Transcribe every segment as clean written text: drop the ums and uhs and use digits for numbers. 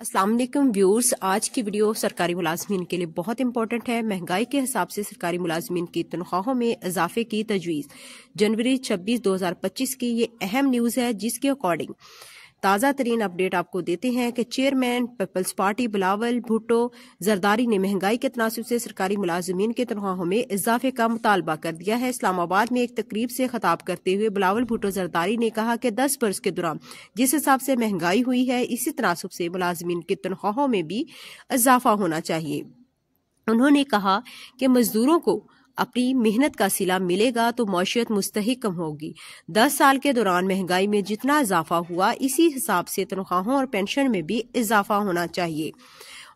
अस्सलाम वालेकुम व्यूअर्स, आज की वीडियो सरकारी मुलाजमीन के लिए बहुत इंपॉर्टेंट है। महंगाई के हिसाब से सरकारी मुलाजमीन की तनख्वाहों में इजाफे की तजवीज़ जनवरी 26, 2025 की ये अहम न्यूज़ है, जिसके अकॉर्डिंग ताज़ा तरीन अपडेट आपको देते हैं कि चेयरमैन पीपल्स पार्टी बिलावल भुट्टो जरदारी ने महंगाई के तनासब से सरकारी मुलाजमीन की तनख्वाहों में इजाफे का मुतालबा कर दिया है। इस्लामाबाद में एक तकरीब से खिताब करते हुए बिलावल भुट्टो जरदारी ने कहा कि 10 बरस के दौरान जिस हिसाब से महंगाई हुई है, इसी तनासब से मुलाजमीन की तनख्वाहों में भी इजाफा होना चाहिए। उन्होंने कहा कि मजदूरों को अपनी मेहनत का सिला मिलेगा तो मौशियत मुस्तहकम होगी। 10 साल के दौरान महंगाई में जितना इजाफा हुआ, इसी हिसाब से तनख्वाहों और पेंशन में भी इजाफा होना चाहिए।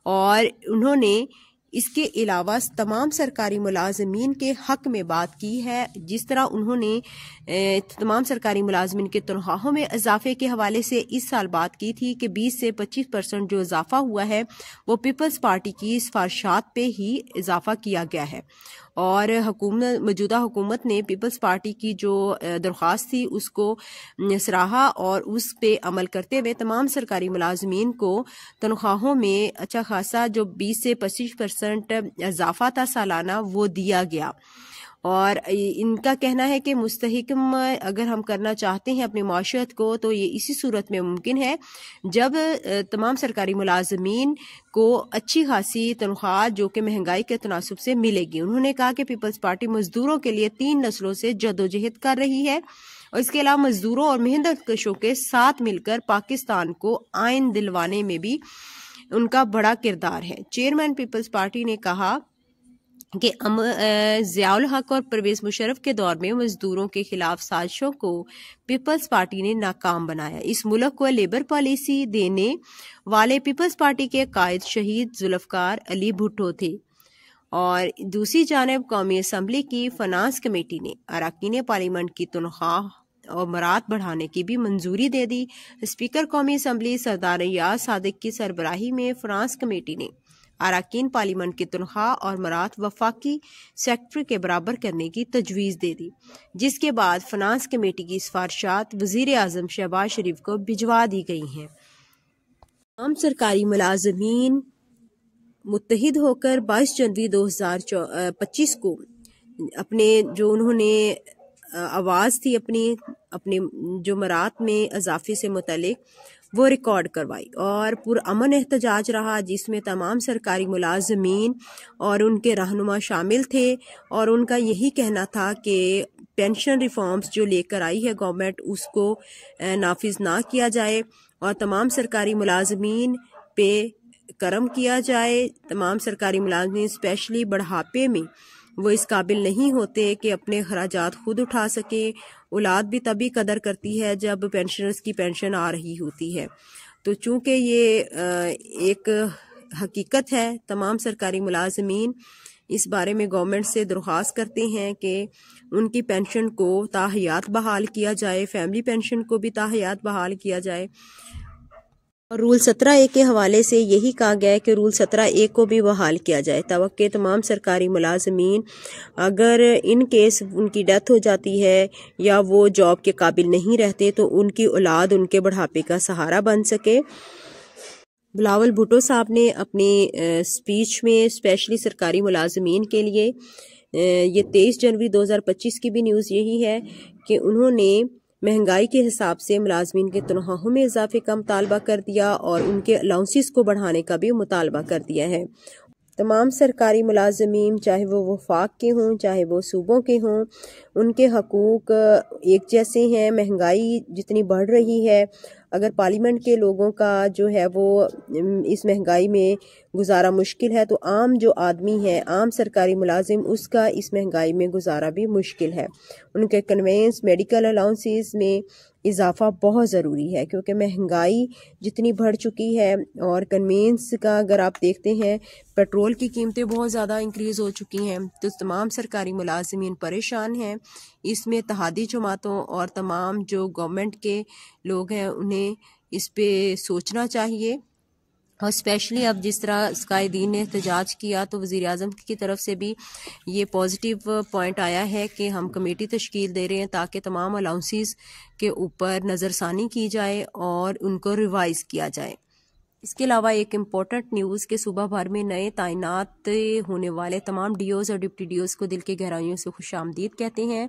और उन्होंने इसके अलावा तमाम सरकारी मुलाजमीन के हक में बात की है। जिस तरह उन्होंने तमाम सरकारी मुलाजमीन के तनख्वाहों में इजाफे के हवाले से इस साल बात की थी कि 20 से 25% जो इजाफा हुआ है वो पीपल्स पार्टी की सिफारिशात पे ही इजाफा किया गया है। और मौजूदा हुकूमत ने पीपल्स पार्टी की जो दरख्वास्त थी उसको सराहा और उस पे अमल करते हुए तमाम सरकारी मुलाजमीन को तनख्वाहों में अच्छा खासा जो 20 से 25% इजाफा था सालाना, वो दिया गया। और इनका कहना है कि मुस्तहकम अगर हम करना चाहते हैं अपनी माशियत को, तो ये इसी सूरत में मुमकिन है जब तमाम सरकारी मुलाजमीन को अच्छी खासी तनख्वाह जो कि महंगाई के तनासब से मिलेगी। उन्होंने कहा कि पीपल्स पार्टी मजदूरों के लिए 3 नस्लों से जदोजहद कर रही है और इसके अलावा मजदूरों और मेहनत कशों के साथ मिलकर पाकिस्तान को आइन दिलवाने में भी उनका बड़ा किरदार है। चेयरमैन पीपल्स पार्टी ने कहा कि ज़ियाउल हक और परवेज मुशर्रफ के दौर में मजदूरों के खिलाफ साजिशों को पीपल्स पार्टी ने नाकाम बनाया। इस मुल्क को लेबर पॉलिसी देने वाले पीपल्स पार्टी के कायद शहीद जुल्फकार अली भुट्टो थे। और दूसरी जानब कौमी असम्बली की फाइनेंस कमेटी ने अरकान पार्लियामेंट की तनख्वाह और मरात बढ़ाने की भी मंजूरी दे दी। स्पीकर कौमी असम्बली सरदार रियाज सादिक की सरबराही में फाइनेंस कमेटी ने अरकान पार्लियामेंट की तनख्वाह और मरात वफाकी सेक्रेटरी के बराबर करने की तजवीज़ दे दी, जिसके बाद फाइनेंस कमेटी की सिफारिशात वज़ीर आज़म शहबाज शरीफ को भिजवा दी गई हैं। तमाम सरकारी मुलाजमीन मुत्तहिद होकर 22 जनवरी 2025 को अपने जो उन्होंने आवाज़ थी अपने जो मरात में इजाफे से मुतल्लिक वो रिकॉर्ड करवाई और पुरअमन एहतजाज रहा, जिसमें तमाम सरकारी मुलाजमीन और उनके रहनुमा शामिल थे। और उनका यही कहना था कि पेंशन रिफॉर्म्स जो लेकर आई है गवर्नमेंट, उसको नाफिज ना किया जाए और तमाम सरकारी मुलाजमीन पे करम किया जाए। तमाम सरकारी मुलाजमीन स्पेशली बढ़ापे में वो इस काबिल नहीं होते कि अपने खराजात खुद उठा सके। औलाद भी तभी कदर करती है जब पेंशनर्स की पेंशन आ रही होती है। तो चूंकि ये एक हकीकत है, तमाम सरकारी मुलाजमीन इस बारे में गवर्नमेंट से दरख्वास्त करते हैं कि उनकी पेंशन को ताहयात बहाल किया जाए, फैमिली पेंशन को भी ताहयात बहाल किया जाए। और रूल 17A के हवाले से यही कहा गया है कि रूल 17A को भी बहाल किया जाए, ताकि तमाम सरकारी मुलाजमीन अगर इन केस उनकी डेथ हो जाती है या वो जॉब के काबिल नहीं रहते तो उनकी औलाद उनके बढ़ापे का सहारा बन सके। बिलावल भुट्टो साहब ने अपनी स्पीच में स्पेशली सरकारी मुलाजमीन के लिए ये 23 जनवरी 2025 की भी न्यूज़ यही है कि उन्होंने महंगाई के हिसाब से मुलाजमीन के तनख्वाहों में इजाफे का मुतालबा कर दिया और उनके अलाउंसेस को बढ़ाने का भी मुतालबा कर दिया है। तमाम सरकारी मुलाजमीन चाहे वो वफाक के हों चाहे वो सूबों के हों, उनके हकूक एक जैसे हैं। महंगाई जितनी बढ़ रही है, अगर पार्लियामेंट के लोगों का जो है वो इस महंगाई में गुजारा मुश्किल है, तो आम जो आदमी है, आम सरकारी मुलाजिम, उसका इस महंगाई में गुजारा भी मुश्किल है। उनके कन्वेंस मेडिकल अलाउंसेस में इजाफा बहुत ज़रूरी है क्योंकि महंगाई जितनी बढ़ चुकी है। और कन्वेंस का अगर आप देखते हैं, पेट्रोल की कीमतें बहुत ज़्यादा इंक्रीज़ हो चुकी हैं, तो तमाम सरकारी मुलाजमीन परेशान हैं। इसमें इत्तेहादी जमातों और तमाम जो गवर्नमेंट के लोग हैं उन्हें इस पे सोचना चाहिए। और स्पेशली अब जिस तरह स्काईदीन ने एहतजाज किया, तो वज़ीर आज़म की तरफ से भी ये पॉजिटिव पॉइंट आया है कि हम कमेटी तश्कील दे रहे हैं ताकि तमाम अलाउंसेस के ऊपर नज़रसानी की जाए और उनको रिवाइज़ किया जाए। اس کے علاوہ ایک امپورٹنٹ نیوز کہ صوبہ بھر میں نئے تعینات ہونے والے تمام ڈی اوز اور ڈپٹی ڈی اوز کو دل کے گہرائیوں سے خوش آمدید کہتے ہیں۔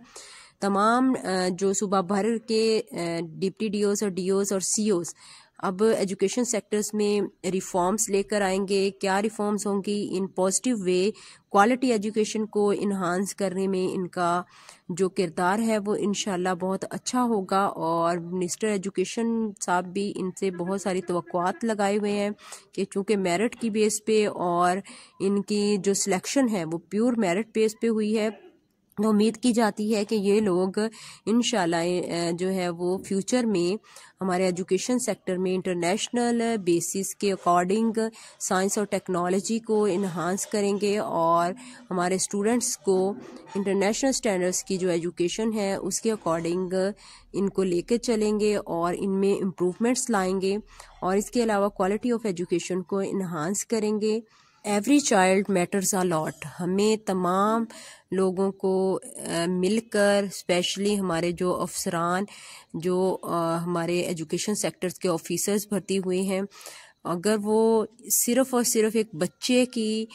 تمام جو صوبہ بھر کے ڈپٹی ڈی اوز اور ڈی اوز اور سی اوز اب ایجوکیشن سیکٹرز میں ریفارمز لے کر آئیں گے۔ کیا ریفارمز ہوں گی؟ In positive way quality education کو انہانس کرنے میں ان کا جو کردار ہے وہ انشاءاللہ بہت اچھا ہوگا، اور منسٹر ایجوکیشن صاحب بھی ان سے بہت ساری توقعات لگائے ہوئے ہیں کہ چونکہ میرٹ کی بیس پہ اور ان کی جو سلیکشن ہے وہ پیور میرٹ بیس پہ ہوئی ہے، تو امید کی جاتی ہے کہ یہ لوگ انشاءاللہ جو ہے وہ فیوچر میں ہمارے ایجوکیشن سیکٹر میں انٹرنیشنل بیسس کے اکارڈنگ سائنس اور ٹیکنالوجی کو انہانس کریں گے، اور ہمارے اسٹوڈنٹس کو انٹرنیشنل سٹینڈرڈس کی جو ایجوکیشن ہے اس کے اکارڈنگ ان کو لے کے چلیں گے اور ان میں امپروومنٹس لائیں گے، اور اس کے علاوہ کوالٹی آف ایجوکیشن کو انہانس کریں گے۔ ایوری چائلڈ میٹرز اے لاٹ، ہمیں تمام لوگوں کو مل کر، اسپیشلی ہمارے جو افسران جو ہمارے ایجوکیشن سیکٹرز کے آفیسرز بھرتی ہوئے ہیں، اگر وہ صرف اور صرف ایک بچے کی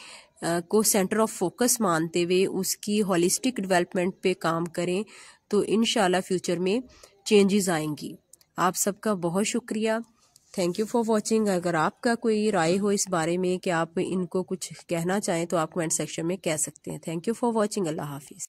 کو سینٹر آف فوکس مانتے ہوئے اس کی ہولسٹک ڈیولپمنٹ پہ کام کریں تو انشاءاللہ فیوچر میں چینجز آئیں گی۔ آپ سب کا بہت شکریہ، تھینک یو فار واچنگ۔ اگر آپ کا کوئی رائے ہو اس بارے میں کہ آپ ان کو کچھ کہنا چاہیں تو آپ کمنٹ سیکشن میں کہہ سکتے ہیں۔ تھینک یو فار واچنگ، اللہ حافظ۔